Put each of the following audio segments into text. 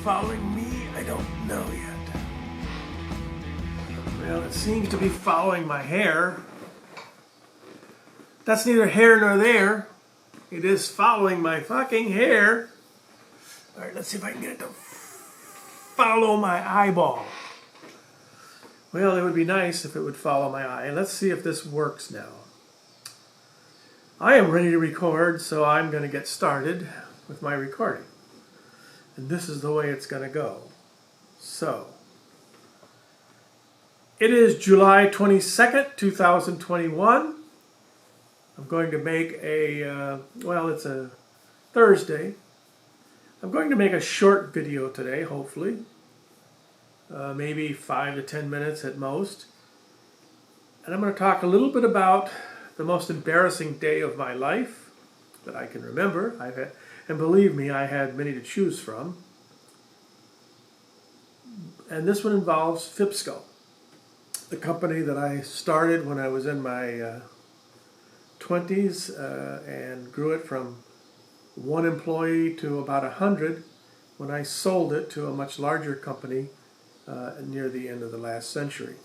following me? I don't know yet. Well, it seems to be following my hair. That's neither here nor there. It is following my fucking hair. All right, let's see if I can get it to follow my eyeball. Well, it would be nice if it would follow my eye. Let's see if this works now. I am ready to record, so I'm going to get started with my recording. And this is the way it's going to go. So, it is July 22nd, 2021. I'm going to make it's a Thursday. I'm going to make a short video today, hopefully. Maybe 5 to 10 minutes at most. And I'm going to talk a little bit about the most embarrassing day of my life that I can remember. And believe me, I had many to choose from. And this one involves Fipsco, the company that I started when I was in my 20s and grew it from one employee to about 100 when I sold it to a much larger company near the end of the last century.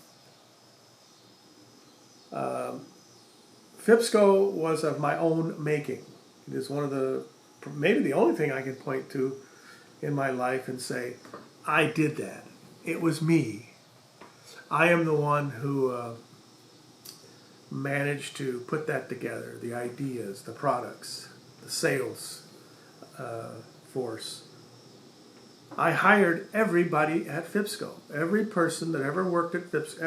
Fipsco was of my own making. It is maybe the only thing I can point to in my life and say, I did that. It was me. I am the one who managed to put that together, the ideas, the products, the sales force. I hired everybody at Fipsco, every person that ever worked at Fipsco.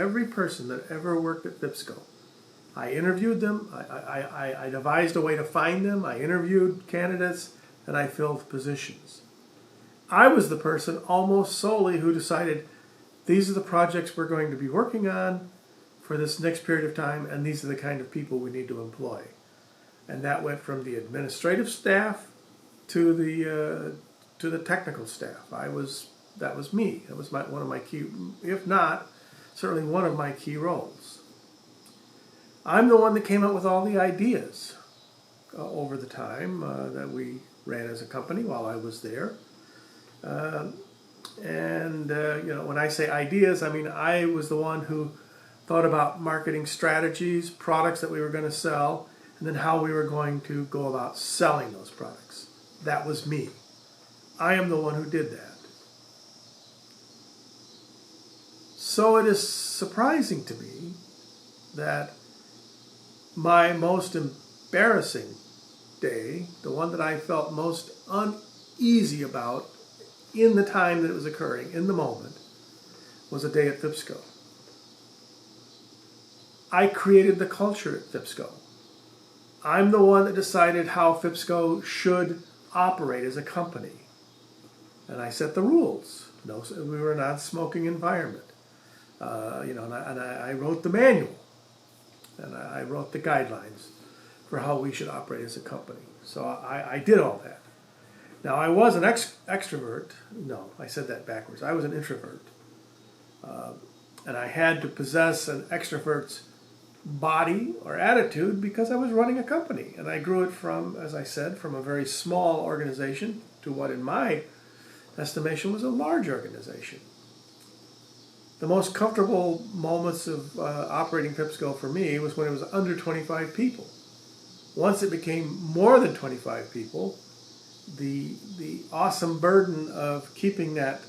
I interviewed them, I devised a way to find them, I interviewed candidates, and I filled positions. I was the person almost solely who decided these are the projects we're going to be working on for this next period of time, and these are the kind of people we need to employ. And that went from the administrative staff to the technical staff. That was me. That was one of my key, if not, certainly one of my key roles. I'm the one that came up with all the ideas over the time that we ran as a company while I was there. When I say ideas, I mean I was the one who thought about marketing strategies, products that we were going to sell, and then how we were going to go about selling those products. That was me. I am the one who did that. So it is surprising to me that my most embarrassing day, the one that I felt most uneasy about in the time that it was occurring, in the moment, was a day at Fipsco. I created the culture at Fipsco. I'm the one that decided how Fipsco should operate as a company. And I set the rules. We were a non-smoking environment. And I wrote the manual. And I wrote the guidelines for how we should operate as a company. So I did all that. Now, I was an extrovert. No, I said that backwards. I was an introvert. And I had to possess an extrovert's body or attitude because I was running a company. And I grew it from, as I said, from a very small organization to what in my estimation was a large organization. The most comfortable moments of operating Fipsco for me was when it was under 25 people. Once it became more than 25 people, the awesome burden of keeping that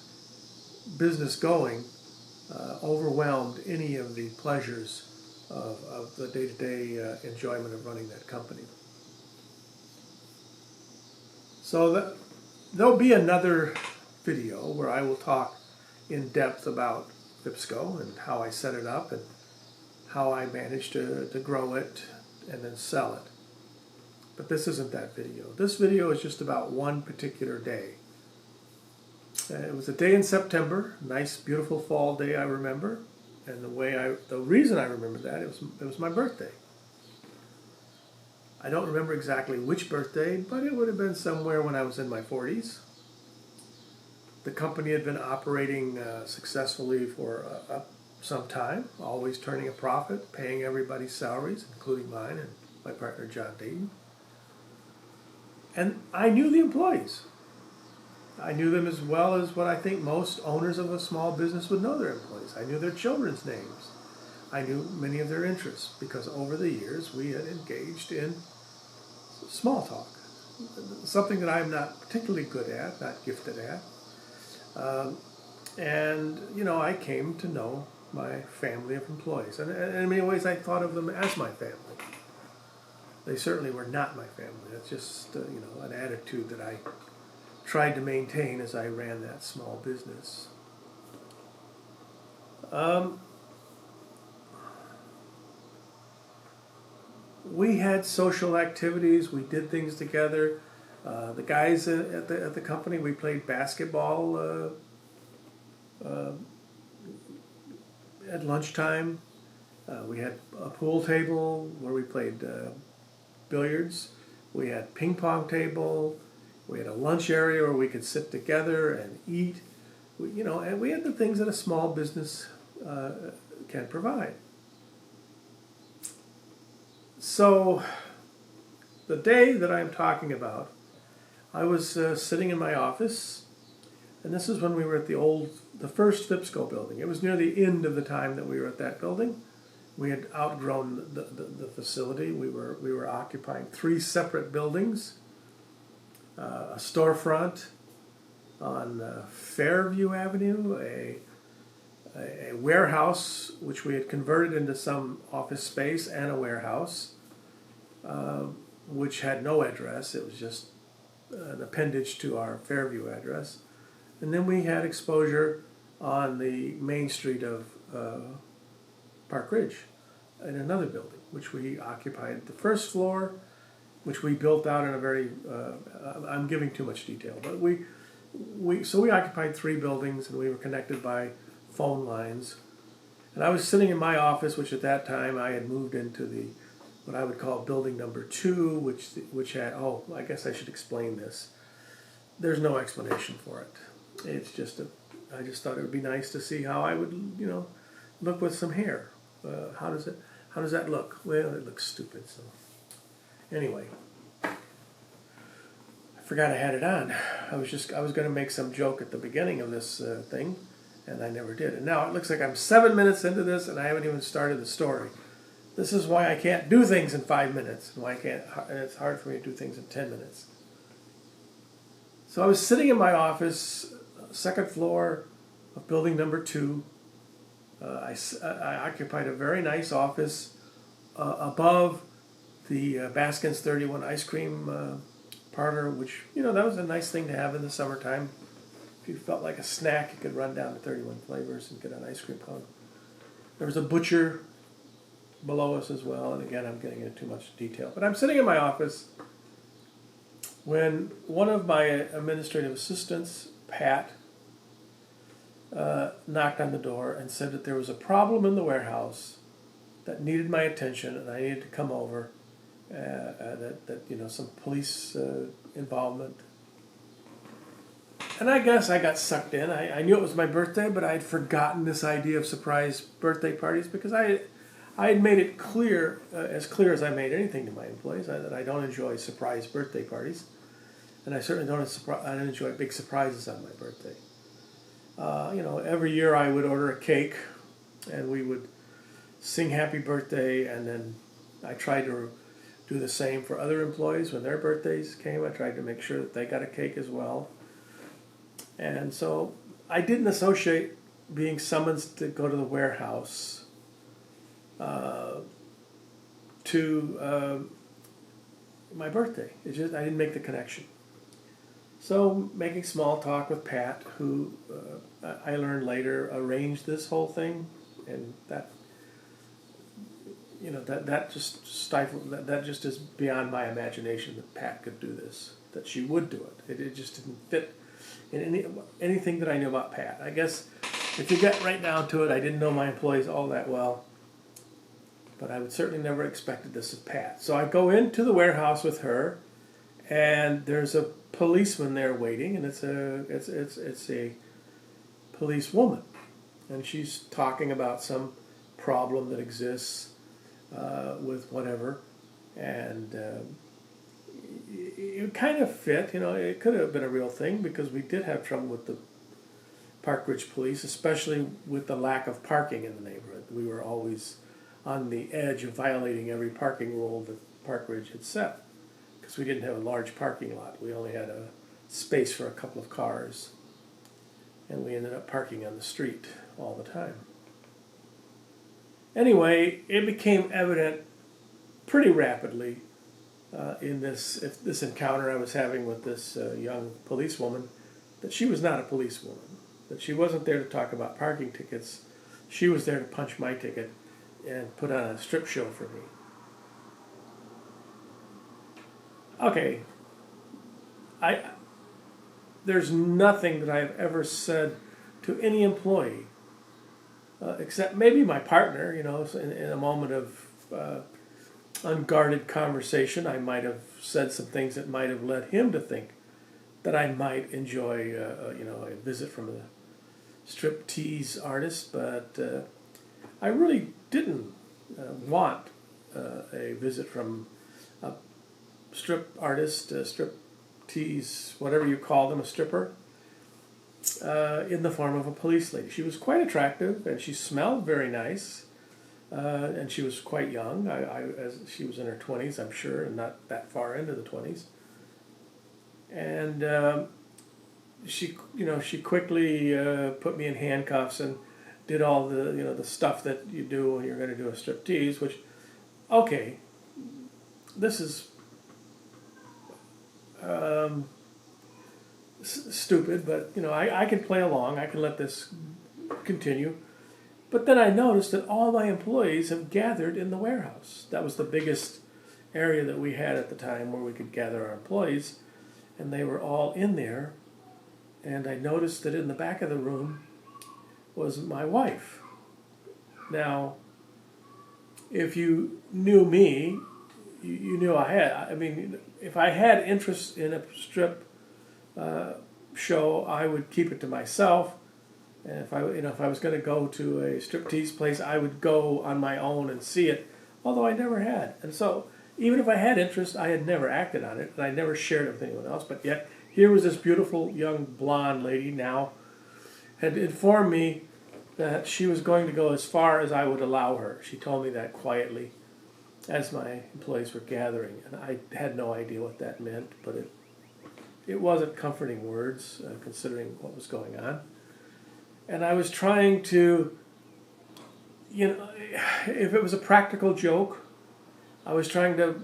business going overwhelmed any of the pleasures of the day-to-day enjoyment of running that company. So there'll be another video where I will talk in depth about Fipsco and how I set it up and how I managed to grow it and then sell it. But this isn't that video. This video is just about one particular day. It was a day in September, nice, beautiful fall day, I remember. And the reason I remember that, it was my birthday. I don't remember exactly which birthday, but it would have been somewhere when I was in my 40s. The company had been operating successfully for some time, always turning a profit, paying everybody's salaries, including mine and my partner John Dayton. And I knew the employees. I knew them as well as what I think most owners of a small business would know their employees. I knew their children's names. I knew many of their interests because over the years we had engaged in small talk, something that I'm not particularly good at, not gifted at. And, I came to know my family of employees. And in many ways I thought of them as my family. They certainly were not my family. That's just, an attitude that I tried to maintain as I ran that small business. We had social activities. We did things together. The guys at the company, we played basketball at lunchtime. We had a pool table where we played billiards. We had ping pong table. We had a lunch area where we could sit together and eat. And we had the things that a small business can provide. So, the day that I'm talking about, I was sitting in my office, and this is when we were at the first FIPSCO building. It was near the end of the time that we were at that building. We had outgrown the facility. We were occupying 3 separate buildings, a storefront on Fairview Avenue, a warehouse which we had converted into some office space, and a warehouse which had no address. It was just an appendage to our Fairview address. And then we had exposure on the main street of Park Ridge in another building, which we occupied the first floor, which we built out in a very, I'm giving too much detail, but we occupied 3 buildings, and we were connected by phone lines. And I was sitting in my office, which at that time I had moved into what I would call building number 2, which had, I guess I should explain this. There's no explanation for it. It's just I just thought it would be nice to see how I would, look with some hair. How does that look? Well, it looks stupid. So anyway, I forgot I had it on. I was going to make some joke at the beginning of this thing, and I never did. And now it looks like I'm 7 minutes into this, and I haven't even started the story. This is why I can't do things in 5 minutes, and and it's hard for me to do things in 10 minutes. So I was sitting in my office, second floor of building number 2. I occupied a very nice office above the Baskin's 31 ice cream parlor, which, that was a nice thing to have in the summertime. If you felt like a snack, you could run down to 31 Flavors and get an ice cream cone. There was a butcher below us as well, and again, I'm getting into too much detail. But I'm sitting in my office when one of my administrative assistants, Pat, knocked on the door and said that there was a problem in the warehouse that needed my attention, and I needed to come over. Some police involvement. And I guess I got sucked in. I knew it was my birthday, but I had forgotten this idea of surprise birthday parties because I had made it clear as I made anything to my employees, that I don't enjoy surprise birthday parties, and I certainly don't enjoy big surprises on my birthday. Every year I would order a cake, and we would sing happy birthday, and then I tried to do the same for other employees when their birthdays came. I tried to make sure that they got a cake as well. And so I didn't associate being summoned to go to the warehouse to my birthday. I didn't make the connection. So making small talk with Pat, who I learned later arranged this whole thing, and that just stifled. That just is beyond my imagination that Pat could do this, that she would do it. It just didn't fit in anything that I knew about Pat. I guess if you get right down to it, I didn't know my employees all that well, but I would certainly never expected this of Pat. So I go into the warehouse with her, and there's a policeman there waiting, and it's a policewoman, and she's talking about some problem that exists with whatever, and kind of fit. You know, it could have been a real thing because we did have trouble with the Park Ridge police, especially with the lack of parking in the neighborhood. We were always on the edge of violating every parking rule that Park Ridge had set because we didn't have a large parking lot. We only had a space for a couple of cars, and we ended up parking on the street all the time. Anyway, it became evident pretty rapidly in this encounter I was having with this young policewoman that she was not a policewoman, that she wasn't there to talk about parking tickets. She was there to punch my ticket and put on a strip show for me. Okay, there's nothing that I've ever said to any employee except maybe my partner, you know, in a moment of unguarded conversation, I might have said some things that might have led him to think that I might enjoy, you know, a visit from a striptease artist, but I really didn't want a visit from a strip artist, a striptease, whatever you call them, a stripper, in the form of a police lady. She was quite attractive, and she smelled very nice, and she was quite young. As she was in her 20s, I'm sure, and not that far into the 20s. And she quickly put me in handcuffs and did all the, you know, the stuff that you do when you're going to do a striptease. Which, okay, this is stupid, but you know, I can play along. I can let this continue. But then I noticed that all my employees have gathered in the warehouse. That was the biggest area that we had at the time where we could gather our employees, and they were all in there. And I noticed that in the back of the room was my wife. Now, if you knew me, you knew I mean, if I had interest in a strip show, I would keep it to myself. And if I was going to go to a striptease place, I would go on my own and see it, although I never had. And so, even if I had interest, I had never acted on it, and I never shared it with anyone else. But yet, here was this beautiful young blonde lady now, had informed me that she was going to go as far as I would allow her. She told me that quietly as my employees were gathering, and I had no idea what that meant, but it wasn't comforting words, considering what was going on. And I was trying to, you know, if it was a practical joke, I was trying to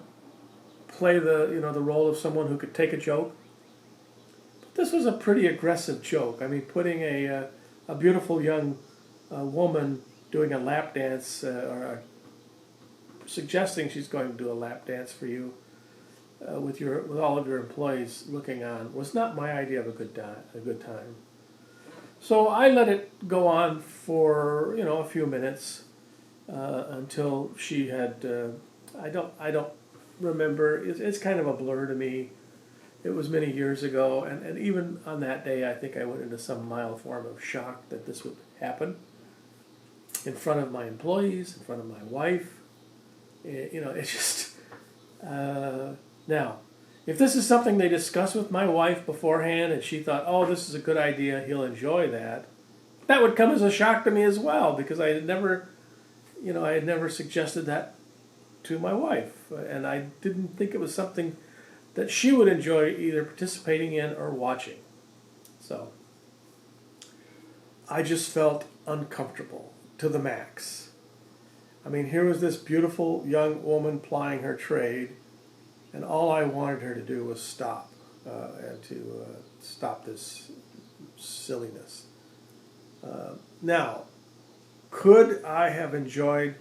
play the role of someone who could take a joke. But this was a pretty aggressive joke. I mean, putting a beautiful young woman doing a lap dance, or suggesting she's going to do a lap dance for you with all of your employees looking on, was not my idea of a good time. So I let it go on for, you know, a few minutes until she had. I don't remember. It's kind of a blur to me. It was many years ago, and even on that day, I think I went into some mild form of shock that this would happen in front of my employees, in front of my wife. You know, it's just now. If this is something they discussed with my wife beforehand and she thought, oh, this is a good idea, he'll enjoy that, that would come as a shock to me as well, because I had never suggested that to my wife. And I didn't think it was something that she would enjoy either participating in or watching. So I just felt uncomfortable to the max. I mean, here was this beautiful young woman plying her trade, and all I wanted her to do was stop, and to stop this silliness. Now, could I have enjoyed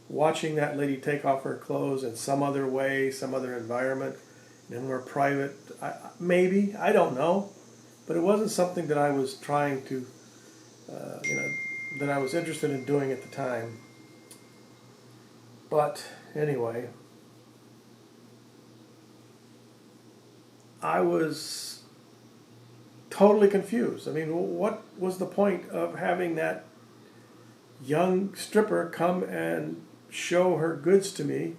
watching that lady take off her clothes in some other way, some other environment, in a more private? Maybe, I don't know. But it wasn't something that I was trying to, that I was interested in doing at the time. But anyway, I was totally confused. I mean, what was the point of having that young stripper come and show her goods to me?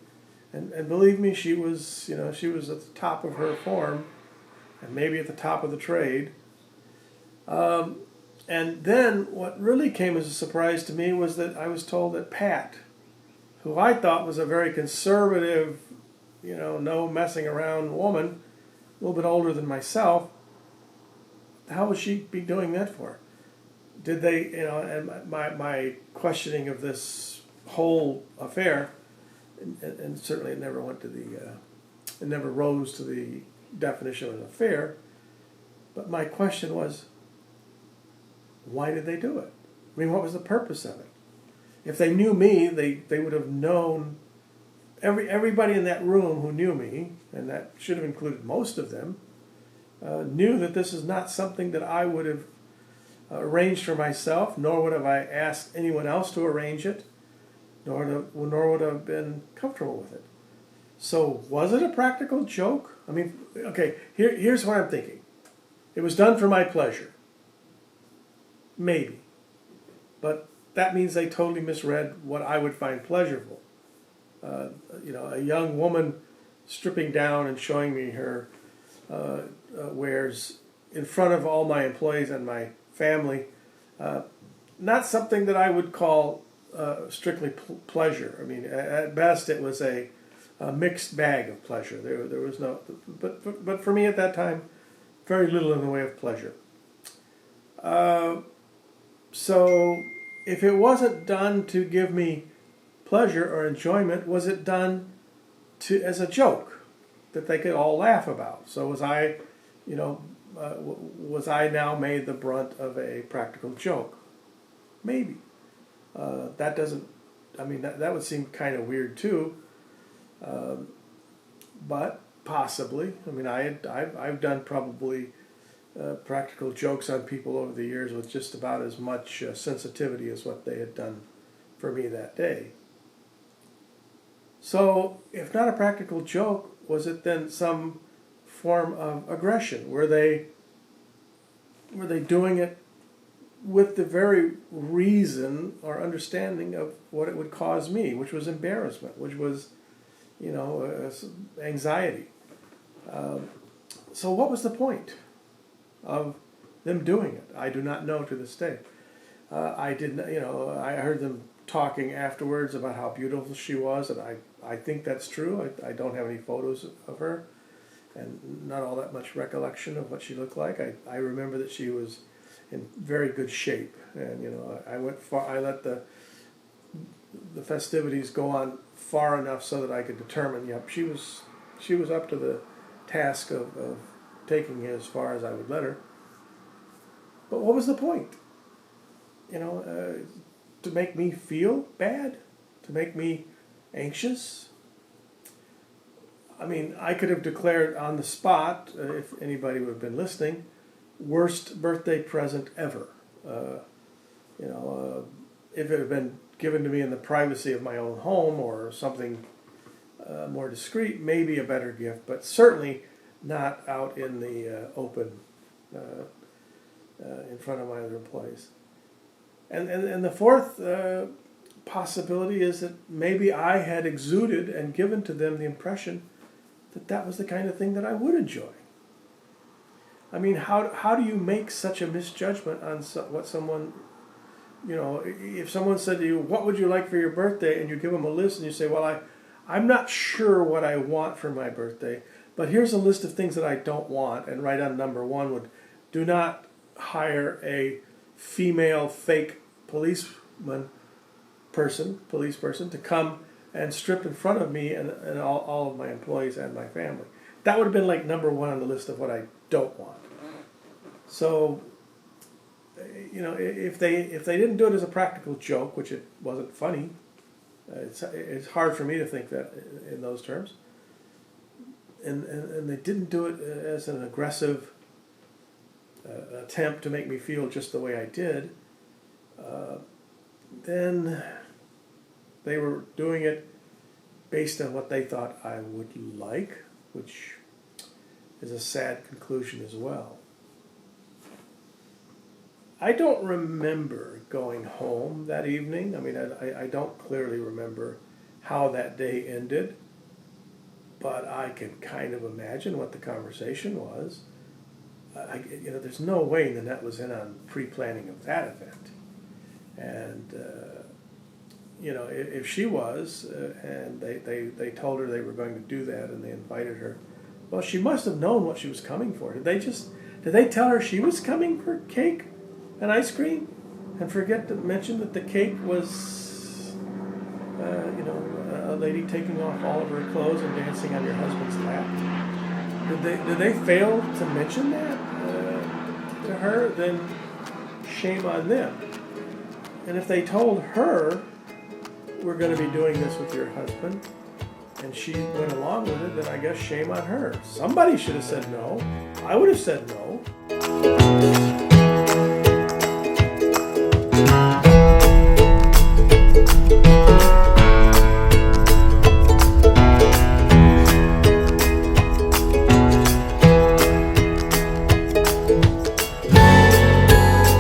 And believe me, she was at the top of her form. and maybe at the top of the trade. And then what really came as a surprise to me was that I was told that Pat, who I thought was a very conservative, no messing around woman, a little bit older than myself, how would she be doing that for? Did they, and my questioning of this whole affair, and certainly it never went to it never rose to the definition of an affair, but my question was, why did they do it? I mean, what was the purpose of it? If they knew me, they would have known, everybody in that room who knew me, and that should have included most of them, knew that this is not something that I would have arranged for myself, nor would have I asked anyone else to arrange it, nor would have been comfortable with it. So was it a practical joke? I mean, okay, here's what I'm thinking. It was done for my pleasure. Maybe. But that means they totally misread what I would find pleasurable. A young woman stripping down and showing me her wares in front of all my employees and my family, not something that I would call strictly pleasure. I mean, at best it was a mixed bag of pleasure. There was no, but for me at that time, very little in the way of pleasure. So if it wasn't done to give me pleasure or enjoyment, was it done as a joke that they could all laugh about? So was I now made the brunt of a practical joke? Maybe. That doesn't, I mean, that would seem kind of weird too. But possibly. I mean, I've done probably practical jokes on people over the years with just about as much sensitivity as what they had done for me that day. So, if not a practical joke, was it then some form of aggression? Were they doing it with the very reason or understanding of what it would cause me, which was embarrassment, which was, anxiety? So what was the point of them doing it? I do not know to this day. I heard them talking afterwards about how beautiful she was, and I think that's true. I don't have any photos of her, and not all that much recollection of what she looked like. I remember that she was in very good shape, and I went far. I let the festivities go on far enough so that I could determine. Yep, she was up to the task of taking it as far as I would let her. But what was the point? To make me feel bad? To make me anxious? I mean, I could have declared on the spot, if anybody would have been listening, worst birthday present ever. If it had been given to me in the privacy of my own home or something more discreet, maybe a better gift, but certainly not out in the open in front of my other employees. And the fourth possibility is that maybe I had exuded and given to them the impression that was the kind of thing that I would enjoy. I mean, how do you make such a misjudgment on what someone, if someone said to you, what would you like for your birthday? And you give them a list and you say, well, I'm not sure what I want for my birthday, but here's a list of things that I don't want. And right on number one would, do not hire a female fake police person to come and strip in front of me and all of my employees and my family. That would have been like number one on the list of what I don't want. So, if they didn't do it as a practical joke, which it wasn't funny, it's hard for me to think that in those terms, and they didn't do it as an aggressive attempt to make me feel just the way I did, then they were doing it based on what they thought I would like, which is a sad conclusion as well. I don't remember going home that evening. I mean, I don't clearly remember how that day ended, but I can kind of imagine what the conversation was. there's no way Nanette was in on pre-planning of that event. And, if she was, and they told her they were going to do that and they invited her, well, she must have known what she was coming for. Did they tell her she was coming for cake and ice cream and forget to mention that the cake was, a lady taking off all of her clothes and dancing on your husband's lap? Did they fail to mention that to her? Then shame on them. And if they told her, we're going to be doing this with your husband, and she went along with it, then I guess shame on her. Somebody should have said no. I would have said no.